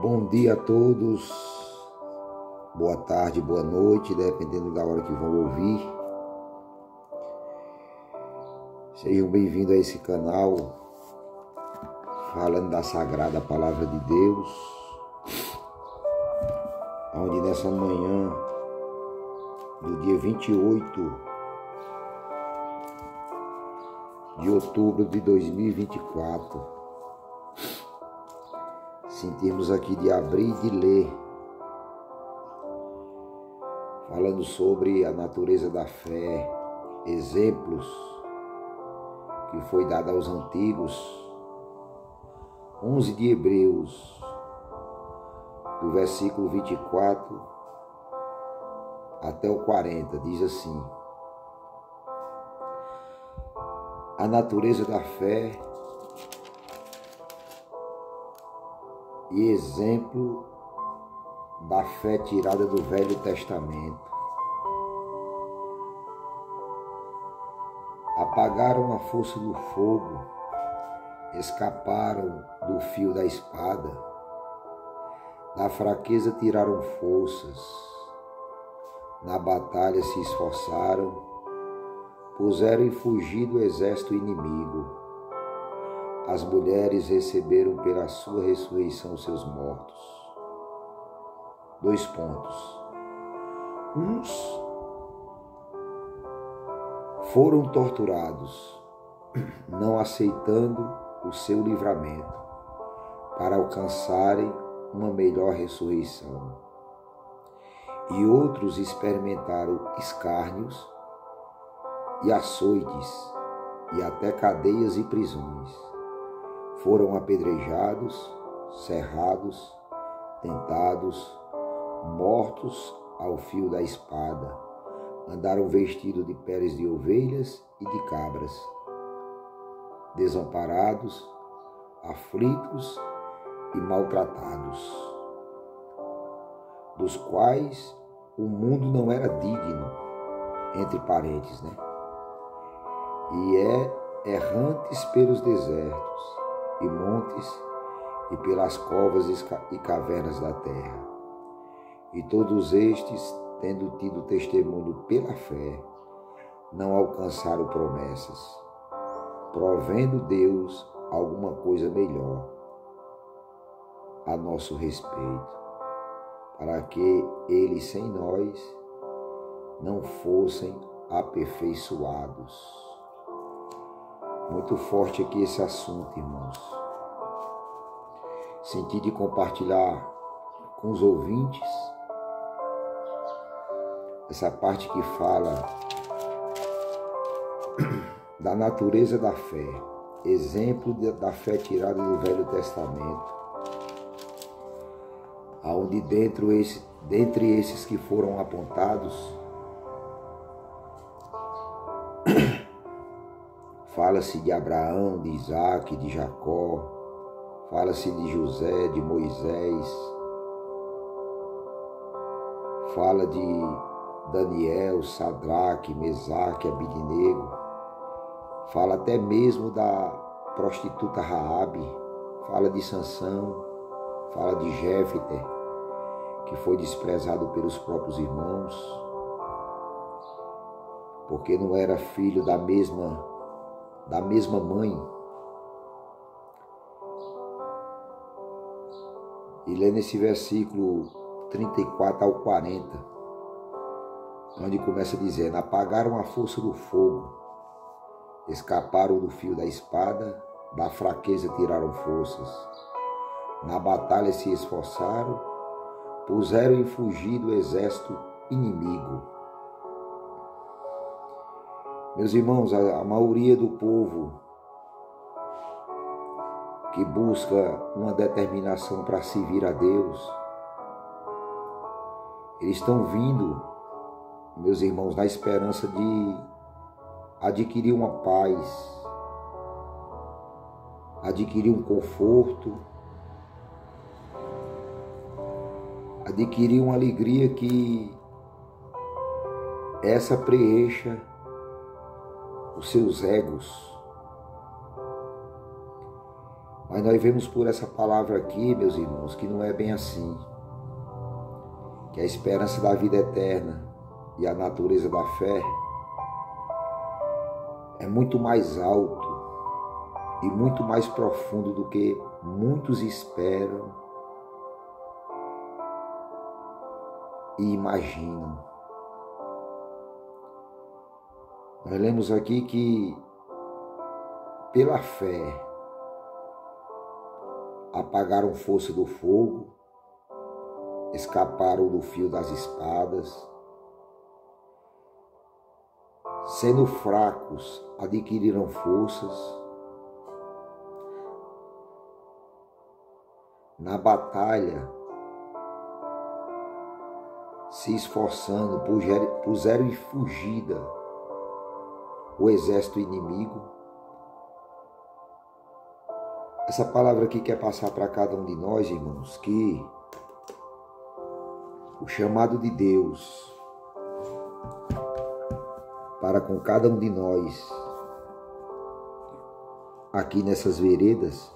Bom dia a todos, boa tarde, boa noite, dependendo da hora que vão ouvir. Sejam bem-vindos a esse canal, falando da Sagrada Palavra de Deus, onde nessa manhã do dia 28 de outubro de 2024, sentimos aqui de abrir e de ler, falando sobre a natureza da fé, exemplos que foi dado aos antigos. 11 de Hebreus, do versículo 24 até o 40, diz assim: a natureza da fé e exemplo da fé tirada do Velho Testamento. Apagaram a força do fogo, escaparam do fio da espada, da fraqueza tiraram forças, na batalha se esforçaram, puseram em fugir do exército inimigo. As mulheres receberam pela sua ressurreição seus mortos. 2 pontos. Uns foram torturados, não aceitando o seu livramento, para alcançarem uma melhor ressurreição. E outros experimentaram escárnios e açoites e até cadeias e prisões. Foram apedrejados, cerrados, tentados, mortos ao fio da espada. Andaram vestidos de peles de ovelhas e de cabras, desamparados, aflitos e maltratados, dos quais o mundo não era digno, entre parênteses, né? E errantes pelos desertos e montes e pelas covas e cavernas da terra. E todos estes, tendo tido testemunho pela fé, não alcançaram promessas, provendo Deus alguma coisa melhor a nosso respeito, para que eles sem nós não fossem aperfeiçoados. Muito forte aqui esse assunto, irmãos. Senti de compartilhar com os ouvintes essa parte que fala da natureza da fé, exemplo da fé tirada do Velho Testamento, onde dentre esses que foram apontados, fala-se de Abraão, de Isaac, de Jacó, fala-se de José, de Moisés, fala de Daniel, Sadraque, Mesaque, Abidnego, fala até mesmo da prostituta Raabe, fala de Sansão, fala de Jéfter, que foi desprezado pelos próprios irmãos, porque não era filho da mesma mãe. E lê nesse versículo 34 ao 40, onde começa dizendo: apagaram a força do fogo, escaparam do fio da espada, da fraqueza tiraram forças, na batalha se esforçaram, puseram em fugir do exército inimigo. Meus irmãos, a maioria do povo que busca uma determinação para servir a Deus, eles estão vindo, meus irmãos, na esperança de adquirir uma paz, adquirir um conforto, adquirir uma alegria que essa preencha os seus egos. Mas nós vemos por essa palavra aqui, meus irmãos, que não é bem assim. Que a esperança da vida eterna e a natureza da fé é muito mais alto e muito mais profundo do que muitos esperam e imaginam. Nós lemos aqui que, pela fé, apagaram força do fogo, escaparam do fio das espadas, sendo fracos, adquiriram forças. Na batalha, se esforçando, puseram em fugida o exército inimigo. Essa palavra aqui quer passar para cada um de nós, irmãos, que o chamado de Deus para com cada um de nós aqui nessas veredas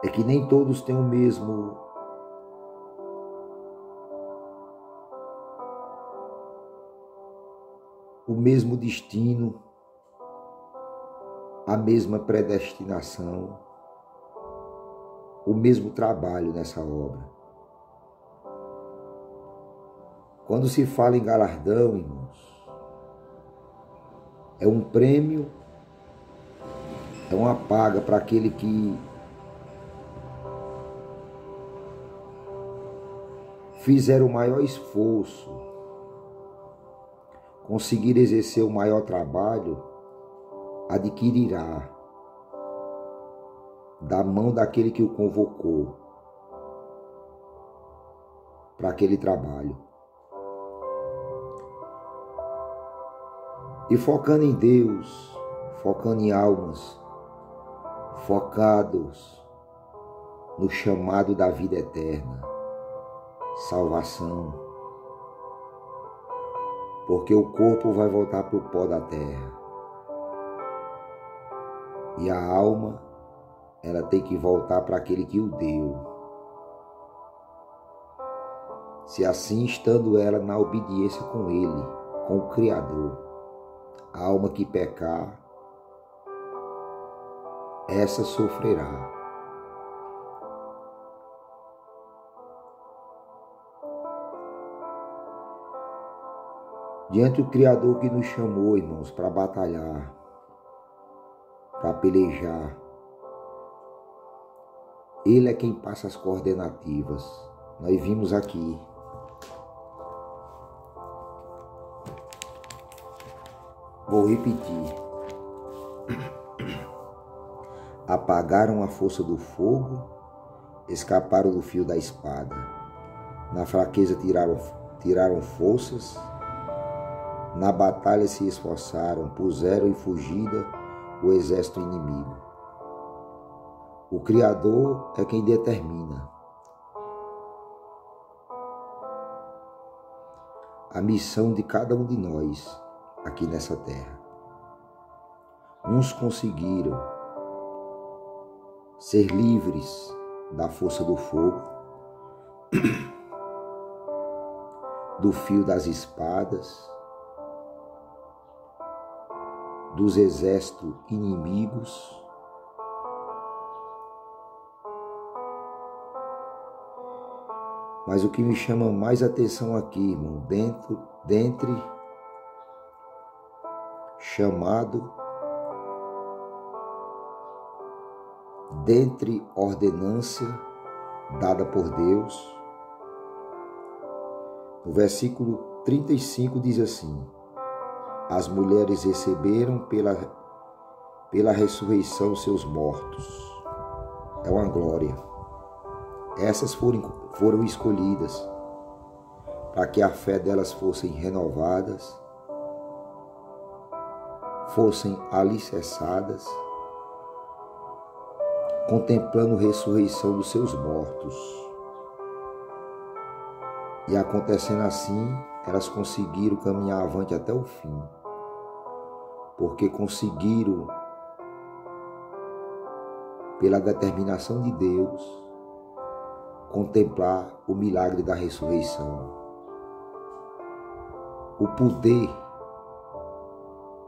é que nem todos têm o mesmo destino, a mesma predestinação, o mesmo trabalho nessa obra. Quando se fala em galardão, irmãos, é um prêmio, é uma paga para aquele que fizer o maior esforço, conseguir exercer o maior trabalho, adquirirá da mão daquele que o convocou para aquele trabalho. E focando em Deus, focando em almas, focados no chamado da vida eterna, salvação, porque o corpo vai voltar para o pó da terra e a alma, ela tem que voltar para aquele que o deu. Se assim, estando ela na obediência com Ele, com o Criador, a alma que pecar, essa sofrerá. Diante do Criador que nos chamou, irmãos, para batalhar, para pelejar, Ele é quem passa as coordenativas. Nós vimos aqui. Vou repetir. Apagaram a força do fogo, escaparam do fio da espada. Na fraqueza tiraram forças, na batalha se esforçaram, puseram em fugida o exército inimigo. O Criador é quem determina a missão de cada um de nós aqui nessa terra. Uns conseguiram ser livres da força do fogo, do fio das espadas, dos exércitos inimigos, mas o que me chama mais atenção aqui, irmão, dentre chamado, dentre ordenância dada por Deus, no versículo 35 diz assim: as mulheres receberam pela ressurreição seus mortos. É uma glória. Essas foram escolhidas para que a fé delas fossem renovadas, fossem alicerçadas, contemplando a ressurreição dos seus mortos. E acontecendo assim, elas conseguiram caminhar avante até o fim. porque conseguiram, pela determinação de Deus, contemplar o milagre da ressurreição. O poder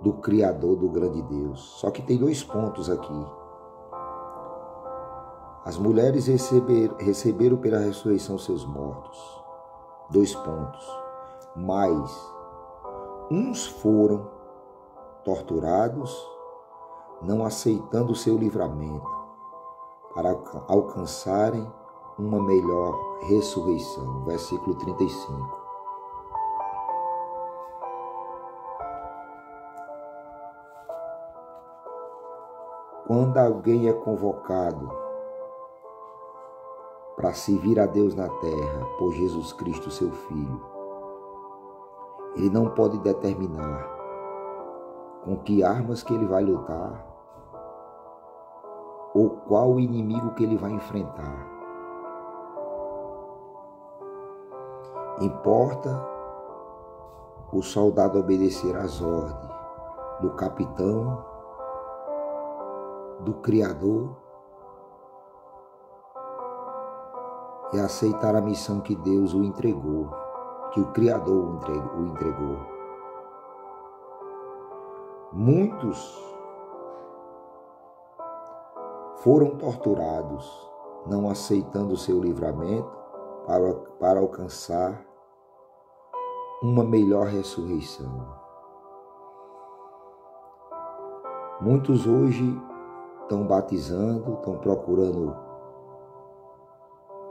do Criador, do grande Deus. Só que tem 2 pontos aqui. As mulheres receberam pela ressurreição seus mortos. 2 pontos. Mas uns foram torturados, não aceitando o seu livramento, para alcançarem uma melhor ressurreição. Versículo 35. Quando alguém é convocado para servir a Deus na terra por Jesus Cristo, seu Filho, ele não pode determinar com que armas que ele vai lutar ou qual o inimigo que ele vai enfrentar. Importa o soldado obedecer às ordens do capitão, do Criador, e aceitar a missão que Deus o entregou, que o Criador o entregou. Muitos foram torturados, não aceitando o seu livramento para alcançar uma melhor ressurreição. Muitos hoje estão batizando, estão procurando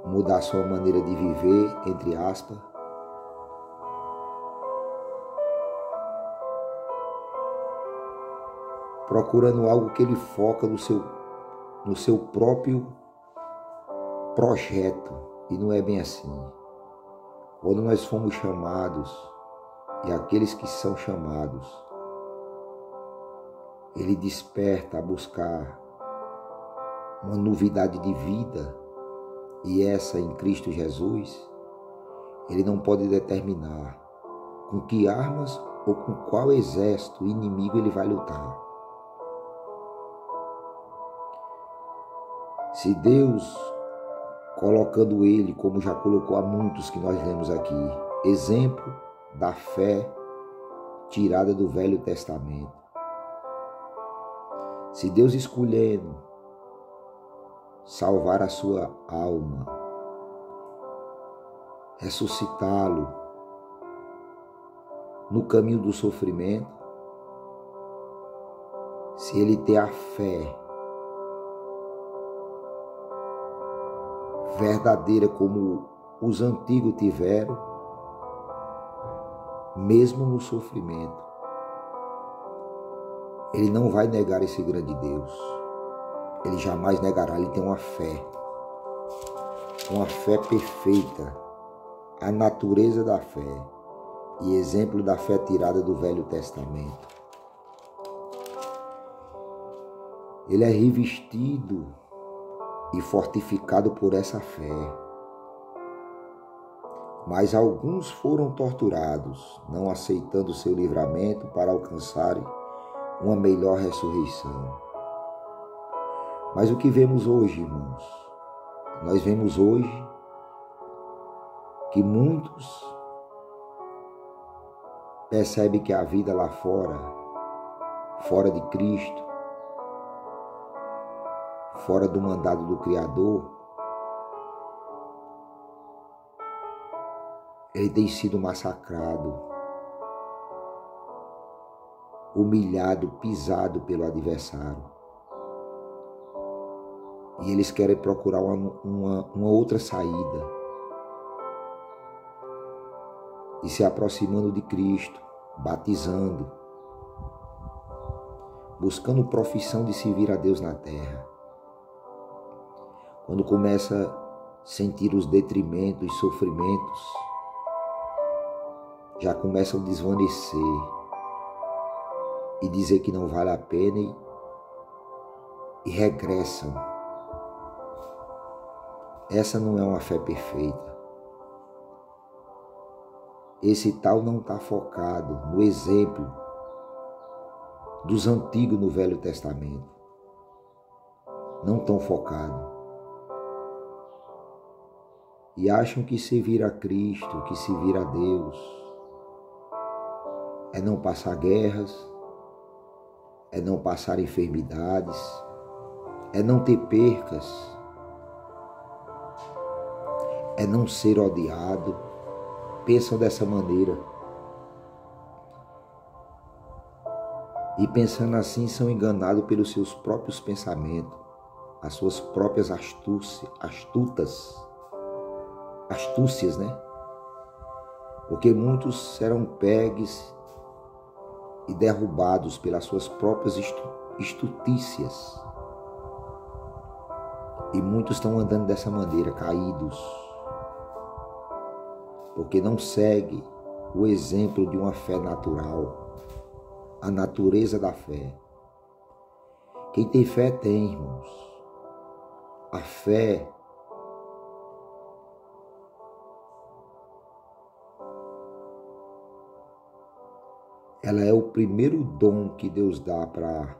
mudar sua maneira de viver, entre aspas, procurando algo que ele foca no seu próprio projeto, e não é bem assim. Quando nós fomos chamados, e aqueles que são chamados, ele desperta a buscar uma novidade de vida, e essa em Cristo Jesus. Ele não pode determinar com que armas ou com qual exército inimigo ele vai lutar. Se Deus, colocando ele, como já colocou a muitos que nós lemos aqui, exemplo da fé tirada do Velho Testamento. Se Deus escolhendo salvar a sua alma, ressuscitá-lo no caminho do sofrimento, se ele ter a fé verdadeira como os antigos tiveram, mesmo no sofrimento, ele não vai negar esse grande Deus. Ele jamais negará. Ele tem uma fé perfeita, a natureza da fé e exemplo da fé tirada do Velho Testamento. Ele é revestido e fortificado por essa fé. Mas alguns foram torturados, não aceitando seu livramento para alcançarem uma melhor ressurreição. Mas o que vemos hoje, irmãos? Nós vemos hoje que muitos percebem que a vida lá fora de Cristo, fora do mandado do Criador, ele tem sido massacrado, humilhado, pisado pelo adversário. E eles querem procurar uma outra saída, e se aproximando de Cristo, batizando, buscando profissão de servir a Deus na terra. Quando começa a sentir os detrimentos e sofrimentos, já começam a desvanecer e dizer que não vale a pena e regressam. Essa não é uma fé perfeita. Esse tal não está focado no exemplo dos antigos no Velho Testamento. Não estão focados. E acham que servir a Cristo, que servir a Deus, é não passar guerras, é não passar enfermidades, é não ter percas, é não ser odiado. Pensam dessa maneira. E pensando assim são enganados pelos seus próprios pensamentos, as suas próprias astúcias, né? Porque muitos serão pegues e derrubados pelas suas próprias estutícias. E muitos estão andando dessa maneira, caídos, porque não segue o exemplo de uma fé natural, a natureza da fé. Quem tem fé tem, irmãos. A fé ela é o primeiro dom que Deus dá para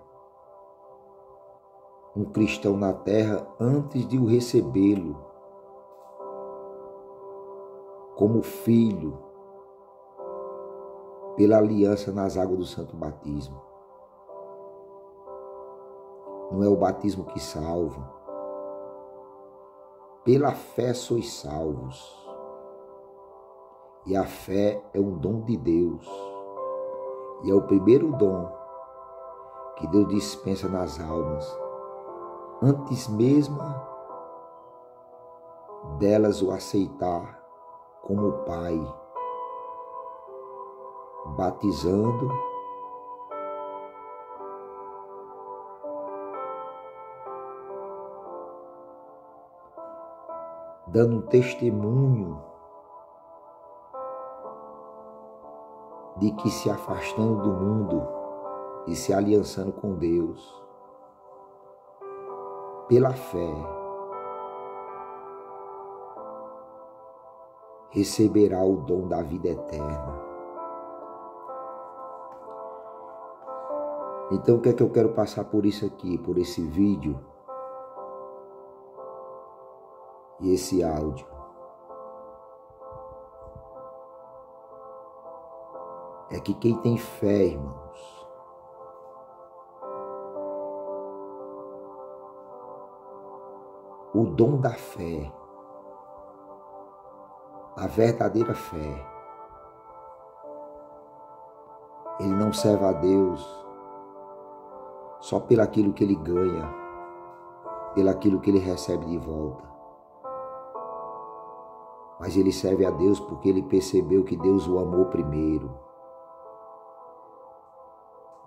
um cristão na terra antes de o recebê-lo como filho pela aliança nas águas do santo batismo. Não é o batismo que salva. Pela fé sois salvos. E a fé é um dom de Deus. E é o primeiro dom que Deus dispensa nas almas, antes mesmo delas o aceitar como Pai, batizando dando um testemunho de que se afastando do mundo e se aliançando com Deus, pela fé, receberá o dom da vida eterna. Então o que é que eu quero passar por isso aqui, por esse vídeo e esse áudio? É que quem tem fé, irmãos, o dom da fé, a verdadeira fé, ele não serve a Deus só pelaquilo que ele ganha, pelaquilo que ele recebe de volta. Mas ele serve a Deus porque ele percebeu que Deus o amou primeiro,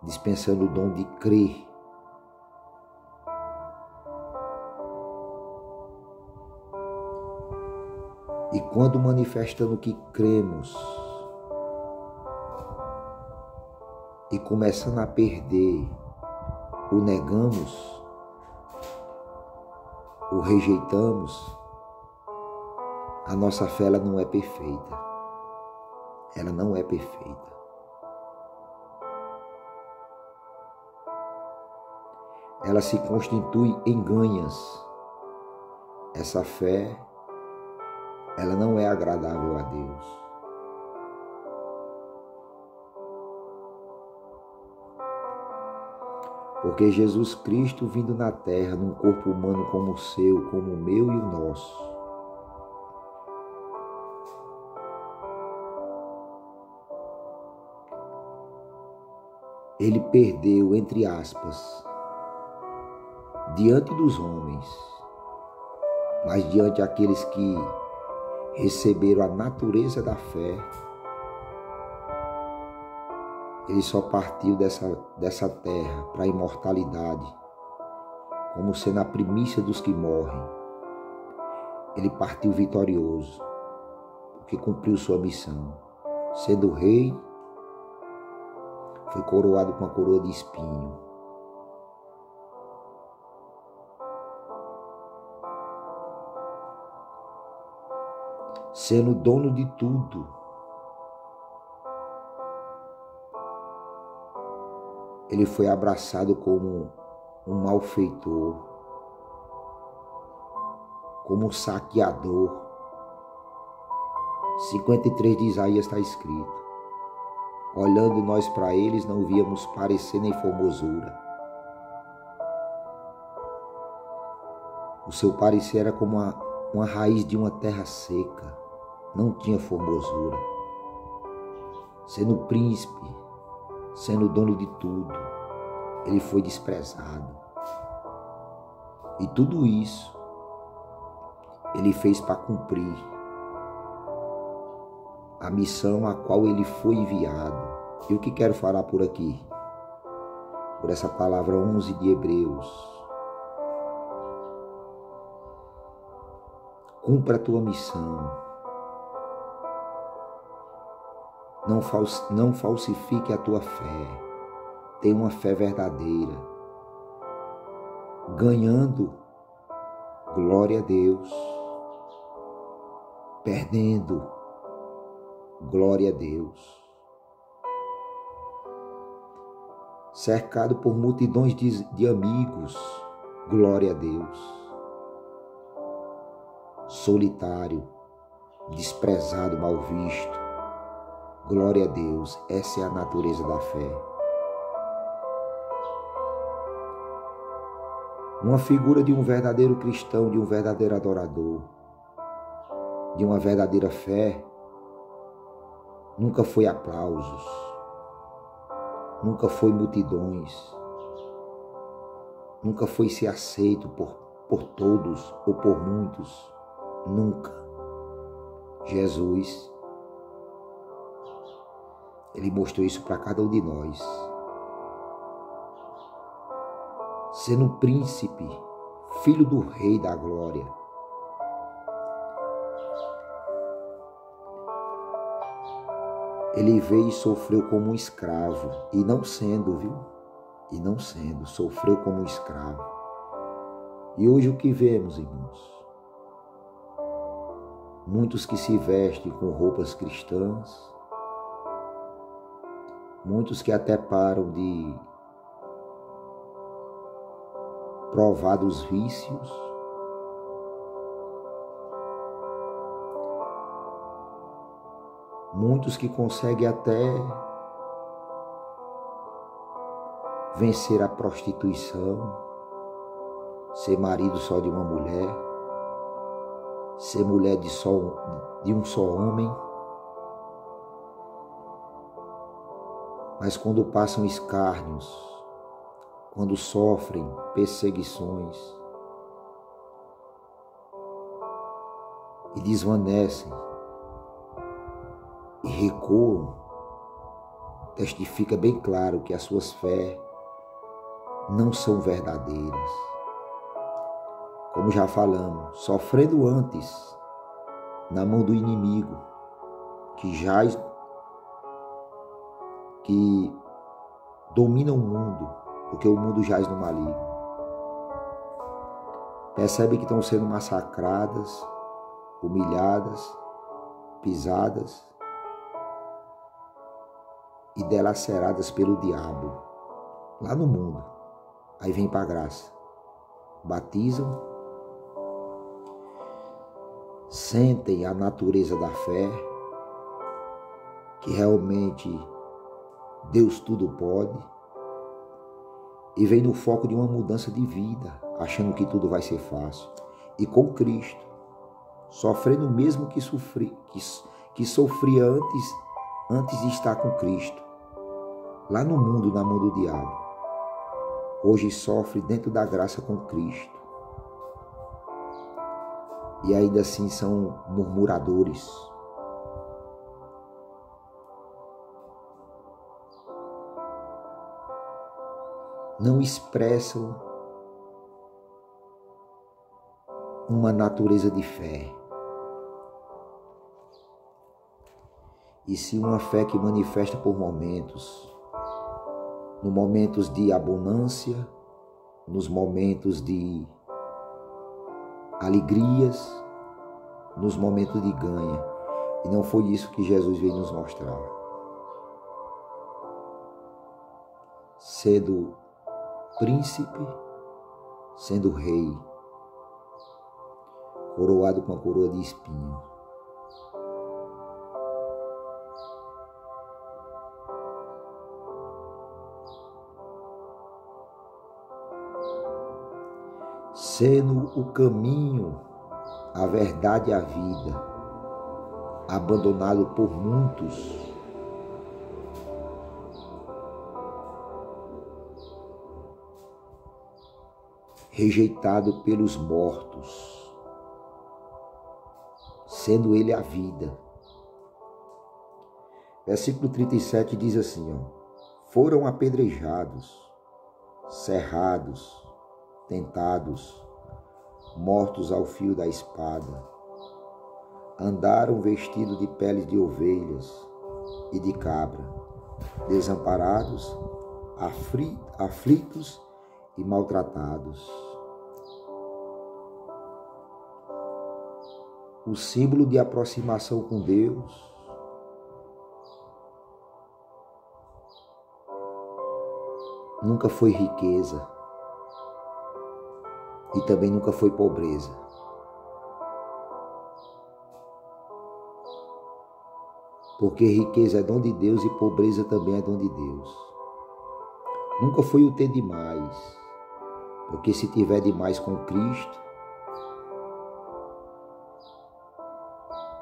dispensando o dom de crer. E quando manifestando que cremos e começando a perder, o negamos, o rejeitamos, a nossa fé ela não é perfeita. Ela não é perfeita. Ela se constitui em ganhas. Essa fé, ela não é agradável a Deus. Porque Jesus Cristo vindo na terra, num corpo humano como o seu, como o meu e o nosso, ele perdeu, entre aspas, diante dos homens, mas diante daqueles que receberam a natureza da fé, ele só partiu dessa terra para a imortalidade, como sendo a primícia dos que morrem. Ele partiu vitorioso, porque cumpriu sua missão. Sendo rei, foi coroado com a coroa de espinho. Sendo dono de tudo, ele foi abraçado como um malfeitor, como um saqueador. 53 de Isaías está escrito: olhando nós para eles, não víamos parecer nem formosura. O seu parecer era como uma raiz de uma terra seca, não tinha formosura. Sendo príncipe, sendo dono de tudo, ele foi desprezado. E tudo isso ele fez para cumprir a missão a qual ele foi enviado. E o que quero falar por aqui? Por essa palavra 11 de Hebreus. Cumpra a tua missão. Não falsifique a tua fé. Tenha uma fé verdadeira. Ganhando, glória a Deus. Perdendo, glória a Deus. Cercado por multidões de amigos, glória a Deus. Solitário, desprezado, mal visto, glória a Deus. Essa é a natureza da fé. Uma figura de um verdadeiro cristão, de um verdadeiro adorador, de uma verdadeira fé, nunca foi aplausos, nunca foi multidões, nunca foi ser aceito por todos ou por muitos, nunca. Jesus, ele mostrou isso para cada um de nós. Sendo príncipe, filho do Rei da Glória, ele veio e sofreu como um escravo, e não sendo, sofreu como um escravo. E hoje o que vemos, irmãos? Muitos que se vestem com roupas cristãs, muitos que até param de provar dos vícios, muitos que conseguem até vencer a prostituição, ser marido só de uma mulher, ser mulher de um só homem, mas quando passam escárnios, quando sofrem perseguições e desvanecem e recuam, testifica bem claro que as suas fés não são verdadeiras. Como já falamos, sofrendo antes na mão do inimigo que domina o mundo, porque o mundo jaz no maligno. Percebe que estão sendo massacradas, humilhadas, pisadas e delaceradas pelo diabo lá no mundo. Aí vem para a graça, batizam, sentem a natureza da fé, que realmente Deus tudo pode, e vem no foco de uma mudança de vida, achando que tudo vai ser fácil. E com Cristo, sofrendo o mesmo que sofria antes de estar com Cristo, lá no mundo, na mão do diabo. Hoje sofre dentro da graça com Cristo. E ainda assim são murmuradores. Não expressam uma natureza de fé. E sim uma fé que manifesta por momentos. Nos momentos de abundância, nos momentos de alegrias, nos momentos de ganho. E não foi isso que Jesus veio nos mostrar. sendo príncipe, sendo rei, coroado com a coroa de espinho. Sendo o caminho, a verdade e a vida, abandonado por muitos, rejeitado pelos mortos, sendo ele a vida. Versículo 37 diz assim, foram apedrejados, cerrados, tentados, mortos ao fio da espada. Andaram vestidos de peles de ovelhas e de cabra, desamparados, aflitos e maltratados. O símbolo de aproximação com Deus nunca foi riqueza e também nunca foi pobreza. Porque riqueza é dom de Deus e pobreza também é dom de Deus. Nunca foi o ter demais, porque se tiver demais com Cristo,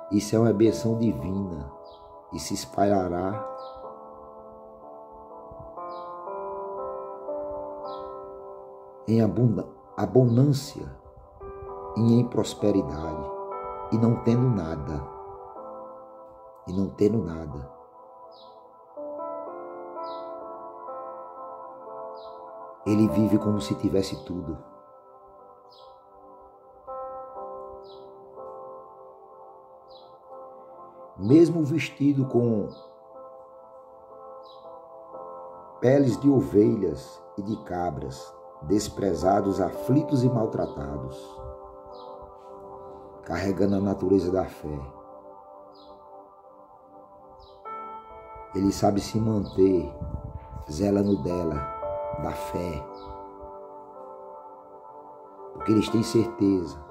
isso é uma benção divina e se espalhará em abundância e em prosperidade, e não tendo nada. Ele vive como se tivesse tudo. Mesmo vestido com peles de ovelhas e de cabras, desprezados, aflitos e maltratados, carregando a natureza da fé. Ele sabe se manter zelando dela, da fé, porque eles têm certeza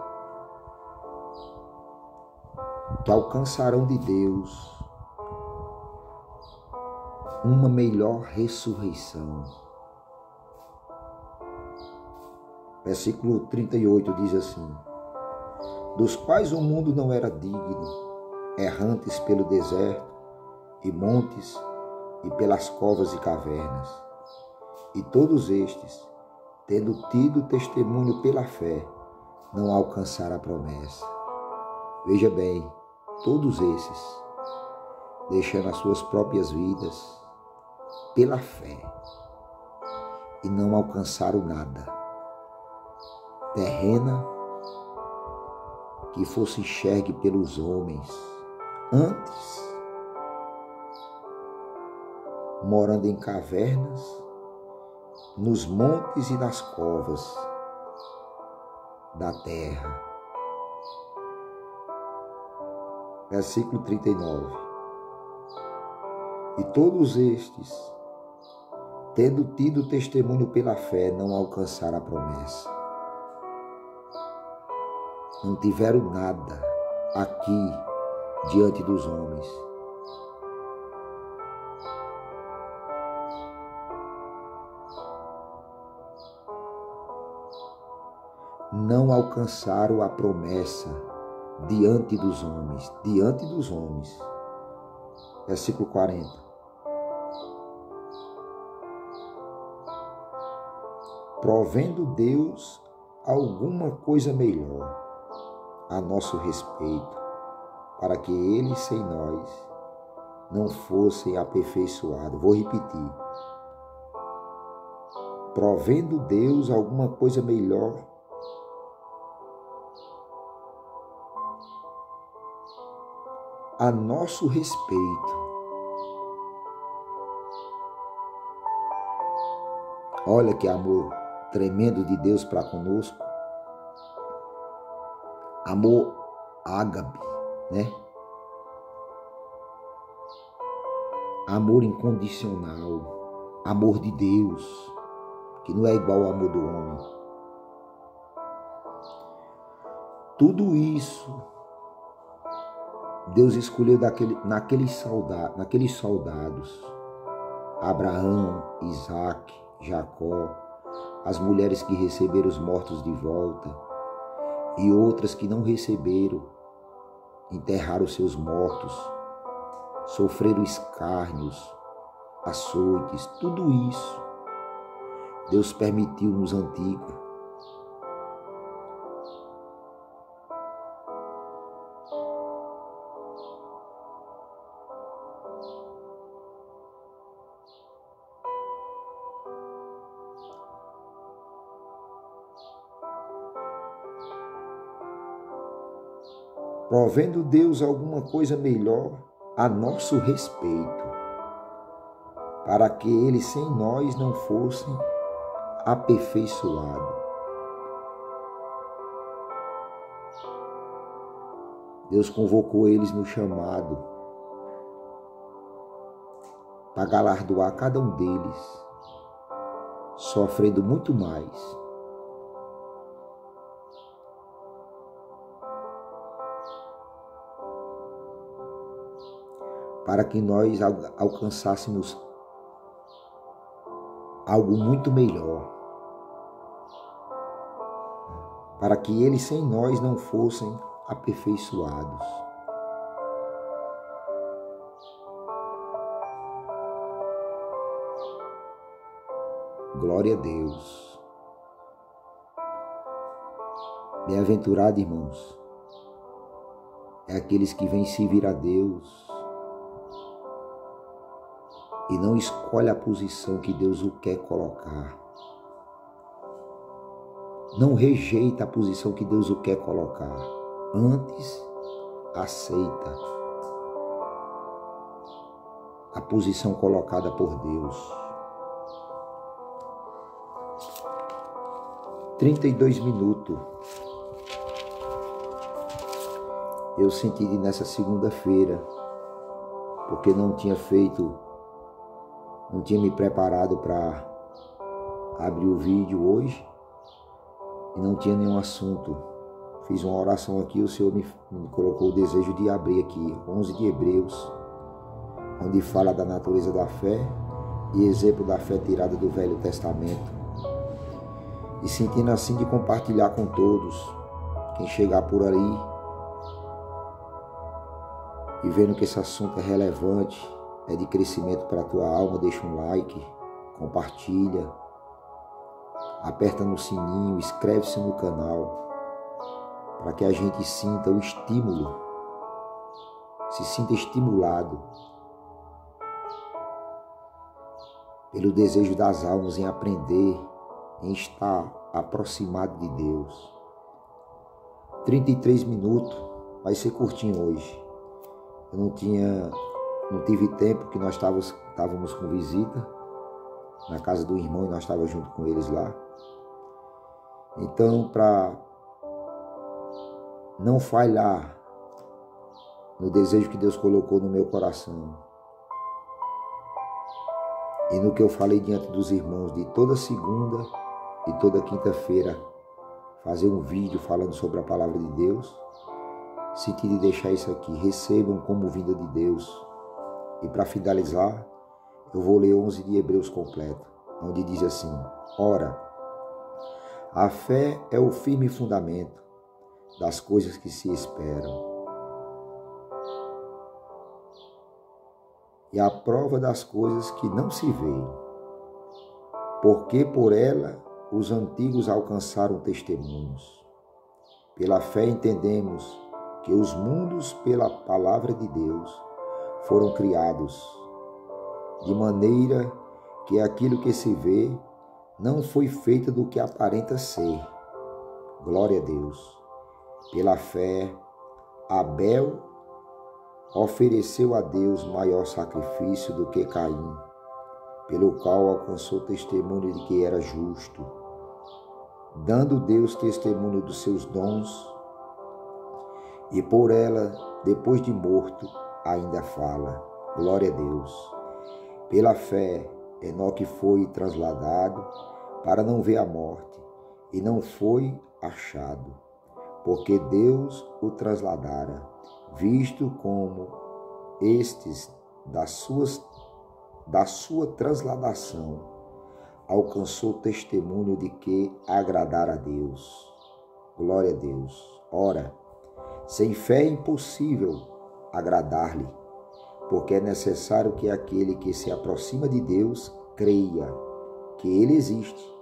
que alcançarão de Deus uma melhor ressurreição. Versículo 38 diz assim: dos quais o mundo não era digno, errantes pelo deserto e montes e pelas covas e cavernas. E todos estes, tendo tido testemunho pela fé, não alcançaram a promessa. Veja bem, todos esses, deixando as suas próprias vidas pela fé, e não alcançaram nada terrena que fosse enxergue pelos homens, antes morando em cavernas, nos montes e nas covas da terra. Versículo 39. E todos estes, tendo tido testemunho pela fé, não alcançaram a promessa. Não tiveram nada aqui diante dos homens. Não alcançaram a promessa diante dos homens. Versículo 40. Provendo Deus alguma coisa melhor a nosso respeito, para que eles sem nós não fossem aperfeiçoados. Vou repetir. Provendo Deus alguma coisa melhor a nosso respeito. Olha que amor tremendo de Deus para conosco. Amor ágape, né? Amor incondicional, amor de Deus, que não é igual ao amor do homem. Tudo isso Deus escolheu naqueles soldados, Abraão, Isaac, Jacó, as mulheres que receberam os mortos de volta e outras que não receberam, enterraram seus mortos, sofreram escárnios, açoites, tudo isso Deus permitiu nos antigos. Provendo Deus alguma coisa melhor a nosso respeito, para que eles sem nós não fossem aperfeiçoados. Deus convocou eles no chamado para galardoar cada um deles, sofrendo muito mais. Para que nós alcançássemos algo muito melhor. Para que eles sem nós não fossem aperfeiçoados. Glória a Deus. Bem-aventurado, irmãos, é aqueles que vêm servir a Deus e não escolhe a posição que Deus o quer colocar. Não rejeita a posição que Deus o quer colocar. Antes, aceita a posição colocada por Deus. 32 minutos. Eu senti nessa segunda-feira, porque não tinha me preparado para abrir o vídeo hoje e não tinha nenhum assunto. Fiz uma oração aqui, o Senhor me colocou o desejo de abrir aqui 11 de Hebreus, onde fala da natureza da fé e exemplo da fé tirada do Velho Testamento. E sentindo assim de compartilhar com todos, quem chegar por ali e vendo que esse assunto é relevante, é de crescimento para a tua alma, deixa um like, compartilha, aperta no sininho, inscreve-se no canal, para que a gente sinta o estímulo, se sinta estimulado pelo desejo das almas em aprender, em estar aproximado de Deus. 33 minutos, vai ser curtinho hoje. Eu não tive tempo, que nós estávamos com visita na casa do irmão e nós estávamos junto com eles lá. Então, para não falhar no desejo que Deus colocou no meu coração e no que eu falei diante dos irmãos de toda segunda e toda quinta-feira, fazer um vídeo falando sobre a palavra de Deus, senti de deixar isso aqui. Recebam como vinda de Deus. E para finalizar, eu vou ler 11 de Hebreus completo, onde diz assim: ora, a fé é o firme fundamento das coisas que se esperam e a prova das coisas que não se veem, porque por ela os antigos alcançaram testemunhos. Pela fé entendemos que os mundos, pela palavra de Deus, foram criados, de maneira que aquilo que se vê não foi feito do que aparenta ser. Glória a Deus. Pela fé, Abel ofereceu a Deus maior sacrifício do que Caim, pelo qual alcançou testemunho de que era justo, dando Deus testemunho dos seus dons, e por ela, depois de morto, ainda fala. Glória a Deus. Pela fé, Enoque foi trasladado para não ver a morte, e não foi achado, porque Deus o trasladara, visto como estes da sua transladação alcançou testemunho de que agradara a Deus. Glória a Deus. Ora, sem fé é impossível agradar-lhe, porque é necessário que aquele que se aproxima de Deus creia que Ele existe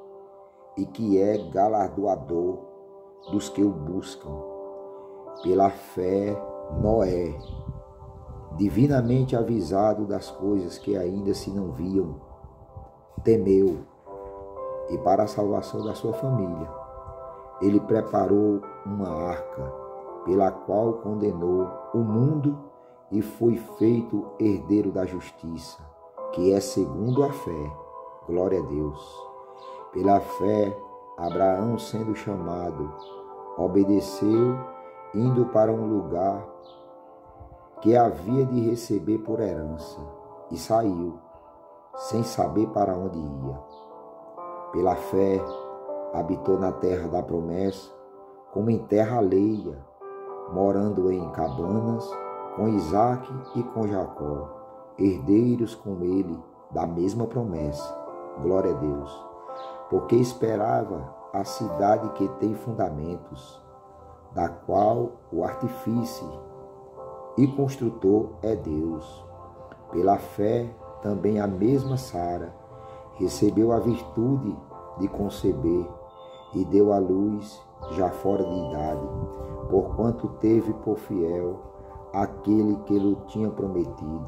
e que é galardoador dos que o buscam. Pela fé, Noé, divinamente avisado das coisas que ainda se não viam, temeu, e para a salvação da sua família, ele preparou uma arca, pela qual condenou o mundo e foi feito herdeiro da justiça, que é segundo a fé. Glória a Deus. Pela fé, Abraão, sendo chamado, obedeceu, indo para um lugar que havia de receber por herança, e saiu, sem saber para onde ia. Pela fé, habitou na terra da promessa, como em terra alheia, morando em cabanas, com Isaque e com Jacó, herdeiros com ele da mesma promessa. Glória a Deus. Porque esperava a cidade que tem fundamentos, da qual o artífice e construtor é Deus. Pela fé, também a mesma Sara recebeu a virtude de conceber e deu à luz já fora de idade, porquanto teve por fiel aquele que lhe tinha prometido.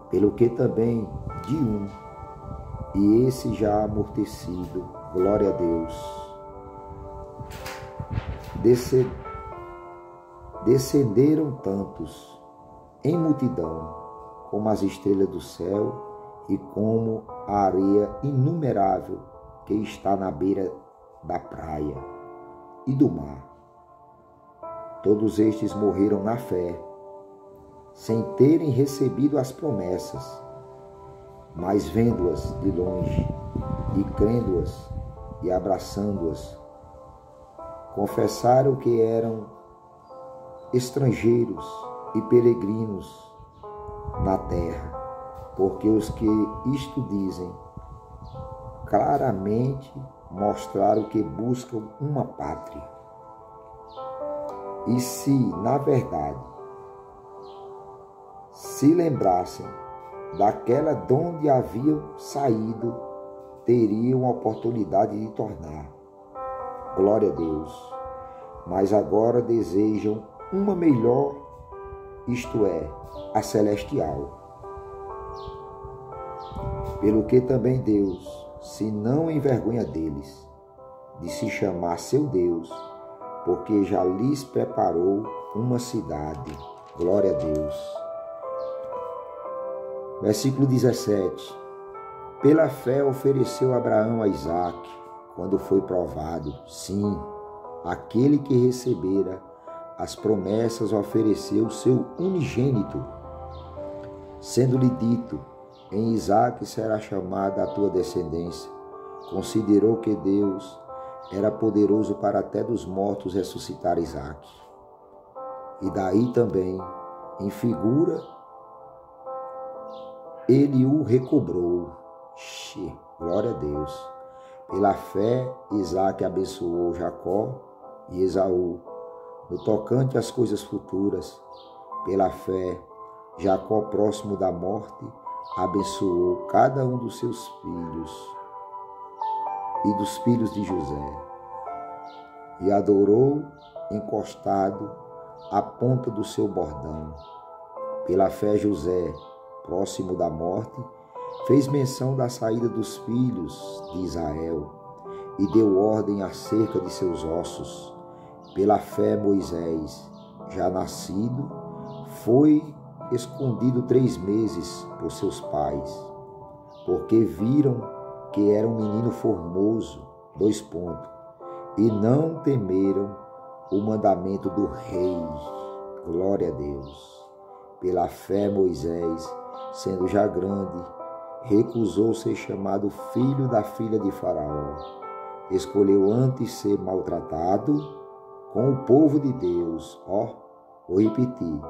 Pelo que também de um, e esse já amortecido, glória a Deus, descenderam tantos em multidão como as estrelas do céu e como a areia inumerável que está na beira da praia e do mar. Todos estes morreram na fé, sem terem recebido as promessas, mas vendo-as de longe e crendo-as e abraçando-as, confessaram que eram estrangeiros e peregrinos na terra, porque os que isto dizem claramente mostraram que buscam uma pátria. E se, na verdade, se lembrassem daquela de onde haviam saído, teriam a oportunidade de tornar. Glória a Deus. Mas agora desejam uma melhor, isto é, a celestial. Pelo que também Deus se não envergonha deles, de se chamar seu Deus, porque já lhes preparou uma cidade. Glória a Deus. Versículo 17. Pela fé ofereceu Abraão a Isaque, quando foi provado. Sim, aquele que recebera as promessas ofereceu seu unigênito, sendo-lhe dito: em Isaque será chamada a tua descendência. Considerou que Deus era poderoso para até dos mortos ressuscitar Isaque. E daí também, em figura, ele o recobrou. Glória a Deus. Pela fé, Isaque abençoou Jacó e Esaú, no tocante às coisas futuras. Pela fé, Jacó, próximo da morte, abençoou cada um dos seus filhos e dos filhos de José, e adorou encostado à ponta do seu bordão. Pela fé, José, próximo da morte, fez menção da saída dos filhos de Israel e deu ordem acerca de seus ossos. Pela fé, Moisés, já nascido, foi escondido 3 meses por seus pais, porque viram que era um menino formoso, e não temeram o mandamento do rei. Glória a Deus. Pela fé, Moisés, sendo já grande, recusou ser chamado filho da filha de Faraó. Escolheu antes ser maltratado com o povo de Deus. Vou repetir.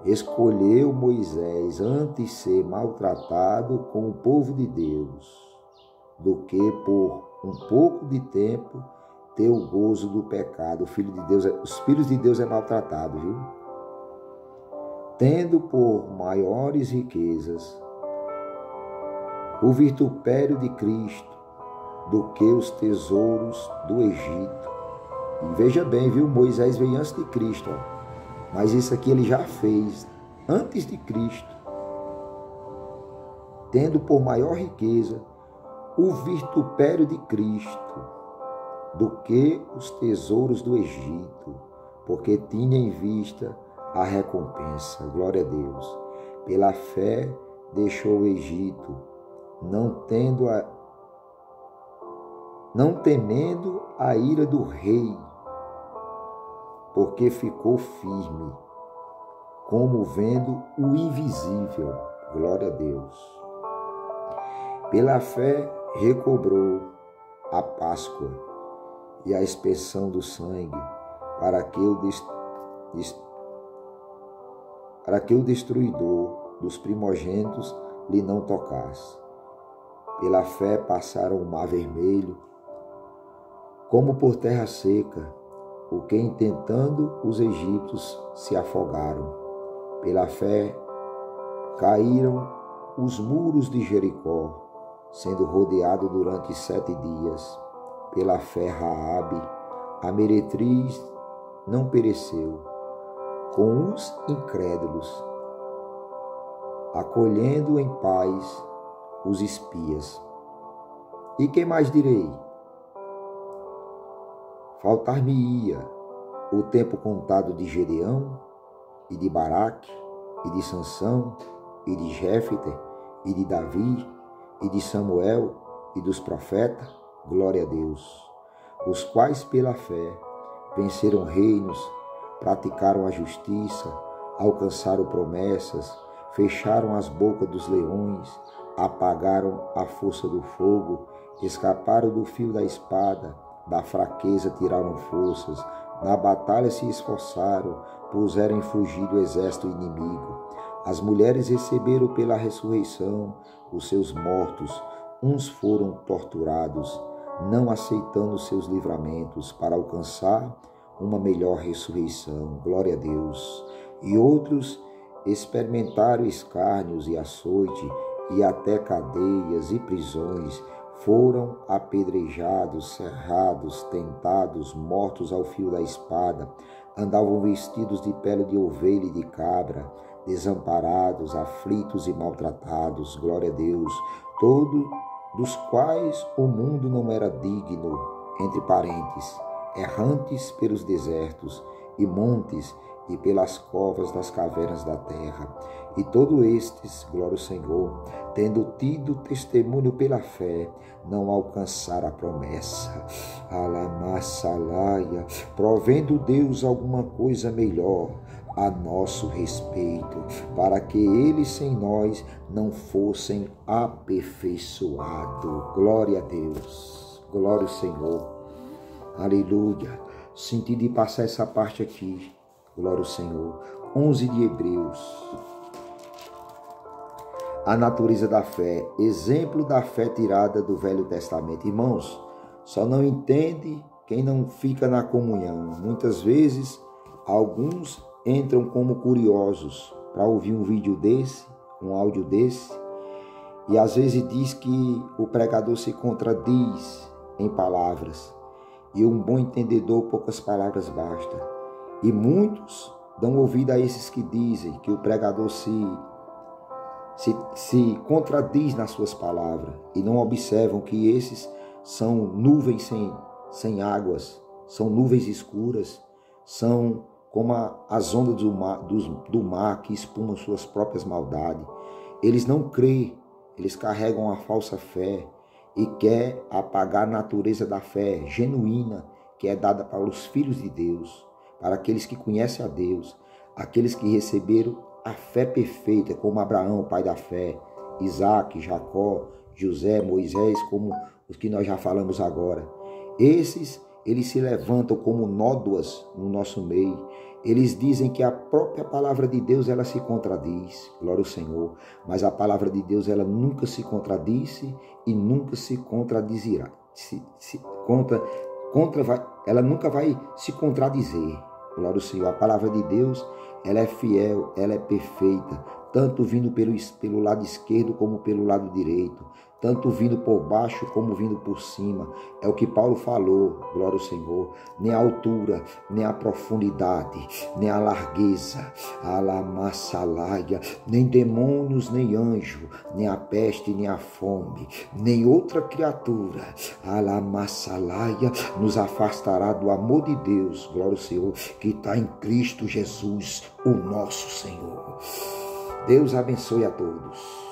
Escolheu Moisés antes ser maltratado com o povo de Deus, do que por um pouco de tempo ter o gozo do pecado. Os filhos de Deus é maltratado, viu? Tendo por maiores riquezas o vitupério de Cristo do que os tesouros do Egito. E veja bem, viu? Moisés veio antes de Cristo, mas isso aqui ele já fez antes de Cristo. Tendo por maior riqueza o vitupério de Cristo do que os tesouros do Egito, porque tinha em vista a recompensa. Glória a Deus. Pela fé deixou o Egito, não temendo a ira do rei, porque ficou firme, como vendo o invisível. Glória a Deus. Pela fé recobrou a Páscoa e a expiação do sangue, para que o destruidor dos primogênitos lhe não tocasse. Pela fé passaram o mar vermelho, como por terra seca, o que intentando os egípcios se afogaram. Pela fé caíram os muros de Jericó, sendo rodeado durante 7 dias. Pela fé Raabe, a meretriz, não pereceu com os incrédulos, acolhendo em paz os espias. E que mais direi? Faltar-me-ia o tempo contado de Gedeão, e de Baraque, e de Sansão, e de Jéfter, e de Davi, e de Samuel, e dos profetas. Glória a Deus, os quais pela fé venceram reinos, praticaram a justiça, alcançaram promessas, fecharam as bocas dos leões, apagaram a força do fogo, escaparam do fio da espada, da fraqueza tiraram forças, na batalha se esforçaram, puseram em fugir do exército inimigo. As mulheres receberam pela ressurreição os seus mortos, uns foram torturados, não aceitando seus livramentos para alcançar uma melhor ressurreição. Glória a Deus. E outros experimentaram escárnios e açoite, e até cadeias e prisões, foram apedrejados, serrados, tentados, mortos ao fio da espada, andavam vestidos de pele de ovelha e de cabra, desamparados, aflitos e maltratados. Glória a Deus. Todos dos quais o mundo não era digno, entre parentes, errantes pelos desertos e montes e pelas covas das cavernas da terra. E todos estes, glória ao Senhor, tendo tido testemunho pela fé, não alcançaram a promessa. Alamassalaia, provendo Deus alguma coisa melhor a nosso respeito, para que eles sem nós não fossem aperfeiçoados. Glória a Deus, glória ao Senhor, aleluia. Senti de passar essa parte aqui, glória ao Senhor. 11 de Hebreus. A natureza da fé, exemplo da fé tirada do Velho Testamento. Irmãos, só não entende quem não fica na comunhão. Muitas vezes, alguns entram como curiosos para ouvir um vídeo desse, um áudio desse, e às vezes diz que o pregador se contradiz em palavras, e um bom entendedor poucas palavras basta. E muitos dão ouvido a esses que dizem que o pregador se contradiz nas suas palavras, e não observam que esses são nuvens sem águas, são nuvens escuras, são como as ondas do mar que espumam suas próprias maldades. Eles não creem, eles carregam a falsa fé e quer apagar a natureza da fé genuína que é dada para os filhos de Deus, para aqueles que conhecem a Deus, aqueles que receberam a fé perfeita, como Abraão, pai da fé, Isaac, Jacó, José, Moisés, como os que nós já falamos agora. Eles se levantam como nódoas no nosso meio. Eles dizem que a própria palavra de Deus, ela se contradiz, glória ao Senhor. Mas a palavra de Deus, ela nunca se contradisse e nunca se contradizirá. Ela nunca vai se contradizer, glória ao Senhor. A palavra de Deus, ela é fiel, ela é perfeita, tanto vindo pelo lado esquerdo como pelo lado direito, tanto vindo por baixo como vindo por cima. É o que Paulo falou, glória ao Senhor. Nem a altura, nem a profundidade, nem a largueza, a lamassalaia, nem demônios, nem anjo, nem a peste, nem a fome, nem outra criatura, a lamassalaia, nos afastará do amor de Deus, glória ao Senhor, que está em Cristo Jesus, o nosso Senhor. Deus abençoe a todos.